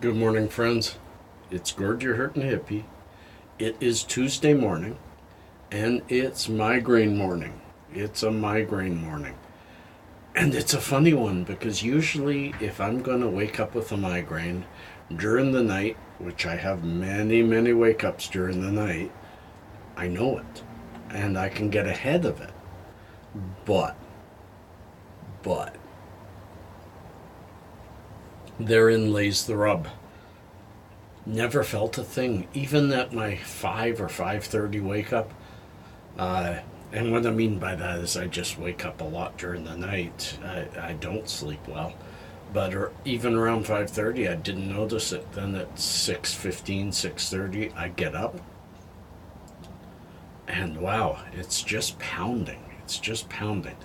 Good morning, friends. It's Gord, your hurting hippie. It is Tuesday morning, and it's migraine morning. It's a migraine morning. And it's a funny one because usually, if I'm going to wake up with a migraine during the night, which I have many, many wake ups during the night, I know it. And I can get ahead of it. But, but, therein lays the rub. Never felt a thing, even at my 5 or 5:30 wake up. And what I mean by that is I just wake up a lot during the night. I don't sleep well, but even around 5:30, I didn't notice it. Then at 6:15, 6:30, I get up, and wow, it's just pounding. It's just pounding.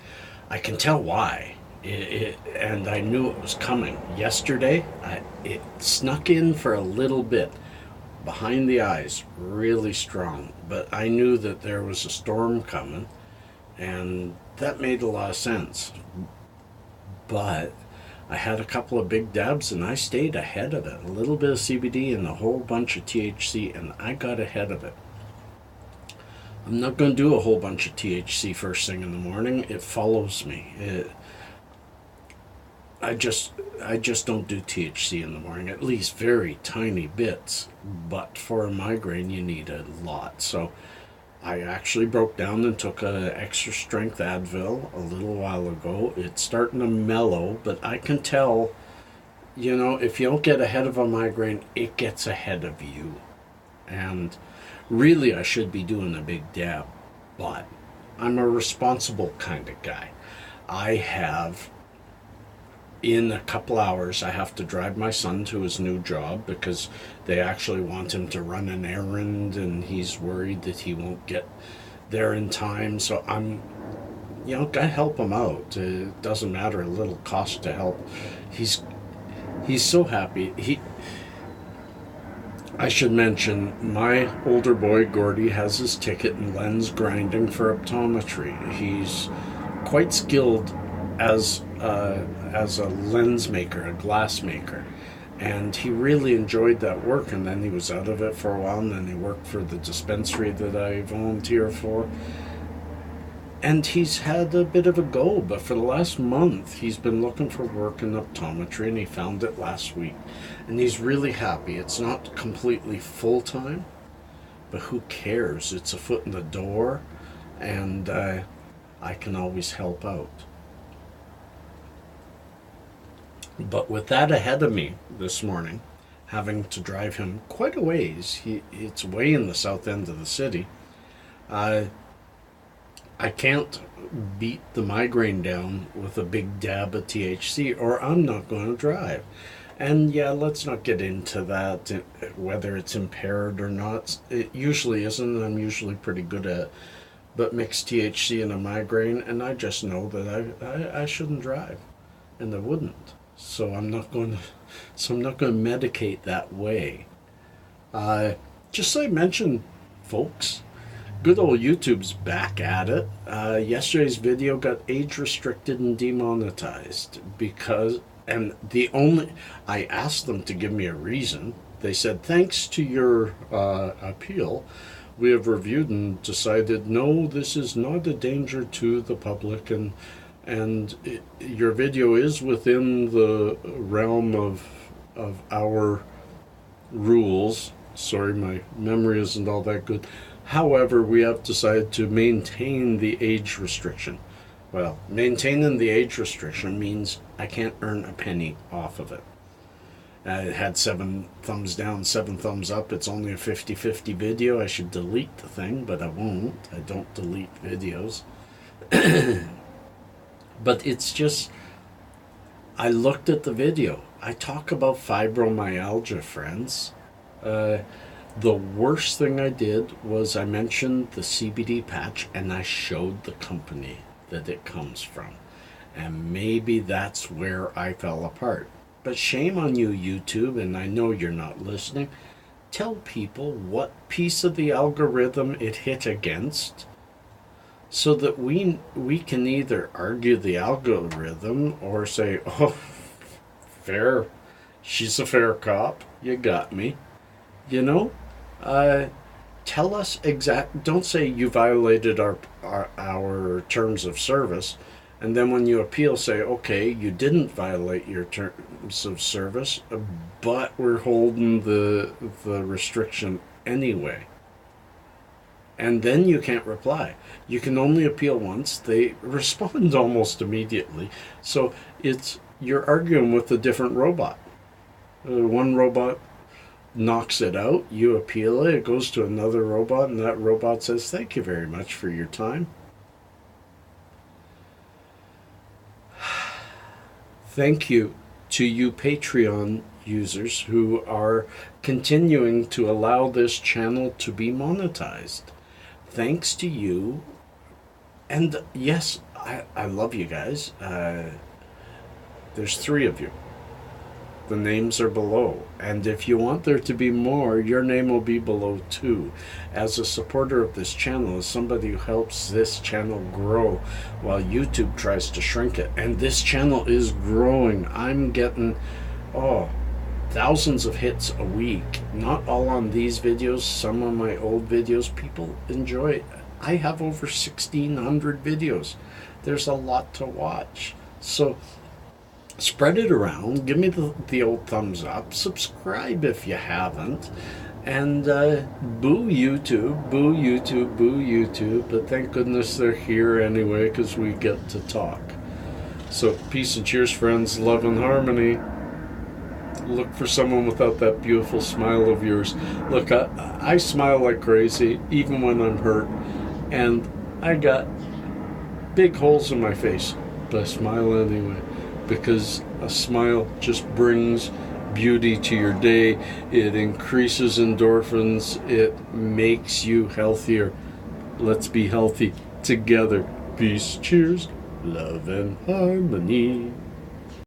I can tell why. And I knew it was coming. Yesterday, it snuck in for a little bit behind the eyes, really strong. But I knew that there was a storm coming, and that made a lot of sense. But I had a couple of big dabs, and I stayed ahead of it. A little bit of CBD and a whole bunch of THC, and I got ahead of it. I'm not going to do a whole bunch of THC first thing in the morning. It follows me. I just don't do THC in the morning, at least very tiny bits. But for a migraine, you need a lot. So I actually broke down and took a extra strength Advil a little while ago. It's starting to mellow, but I can tell, if you don't get ahead of a migraine, it gets ahead of you. And really, I should be doing a big dab, but I'm a responsible kind of guy. I have in a couple hours, I have to drive my son to his new job because they actually want him to run an errand, and he's worried that he won't get there in time. So I'm, gotta help him out. It doesn't matter, a little cost to help. He's so happy. I should mention, my older boy Gordy has his ticket in lens grinding for optometry. He's quite skilled as a lens maker, a glass maker, and he really enjoyed that work. And then he was out of it for a while, and then he worked for the dispensary that I volunteer for, and he's had a bit of a go. But for the last month, he's been looking for work in optometry, and he found it last week, and he's really happy. It's not completely full-time, but who cares? It's a foot in the door, and I can always help out. But with that ahead of me this morning, having to drive him quite a ways, it's way in the south end of the city, I can't beat the migraine down with a big dab of THC, or I'm not going to drive. And yeah, let's not get into that, whether it's impaired or not. It usually isn't. I'm usually pretty good at it. But mix THC in a migraine, and I just know that I shouldn't drive, and I wouldn't. So I'm not going to medicate that way. Just so I mentioned, folks, good old YouTube's back at it. Yesterday's video got age restricted and demonetized because, I asked them to give me a reason. They said, thanks to your appeal, we have reviewed and decided, no, this is not a danger to the public, and your video is within the realm of our rules. Sorry, my memory isn't all that good. However, we have decided to maintain the age restriction. Well, maintaining the age restriction means I can't earn a penny off of it. It had 7 thumbs down, 7 thumbs up. It's only a 50-50 video. I should delete the thing, but I won't. I don't delete videos. But it's just, I looked at the video. I talk about fibromyalgia, friends. The worst thing I did was I mentioned the CBD patch, and I showed the company that it comes from. And maybe that's where I fell apart. But shame on you, YouTube, and I know you're not listening. Tell people what piece of the algorithm it hit against, so that we can either argue the algorithm or say, oh, fair, She's a fair cop. You got me. You know, uh, tell us exact. Don't say you violated our terms of service, and then when you appeal, say, okay, you didn't violate your terms of service, but we're holding the restriction anyway. And then you can't reply. You can only appeal once. They respond almost immediately. So it's you're arguing with a different robot. One robot knocks it out, you appeal it, it goes to another robot, and that robot says, thank you very much for your time. Thank you to you Patreon users who are continuing to allow this channel to be monetized. Thanks to you. And yes, I love you guys. There's 3 of you. The names are below. And if you want there to be more, your name will be below too. As a supporter of this channel, as somebody who helps this channel grow while YouTube tries to shrink it. And this channel is growing. I'm getting, thousands of hits a week. Not all on these videos. Some of my old videos people enjoy. I have over 1,600 videos. There's a lot to watch. So spread it around. Give me the old thumbs up. Subscribe if you haven't. And boo YouTube, boo YouTube, boo YouTube. But thank goodness they're here anyway, because we get to talk. So peace and cheers, friends. Love and harmony. Look for someone without that beautiful smile of yours. Look, I smile like crazy, even when I'm hurt. And I got big holes in my face. But I smile anyway. Because a smile just brings beauty to your day. It increases endorphins. It makes you healthier. Let's be healthy together. Peace, cheers, love and harmony.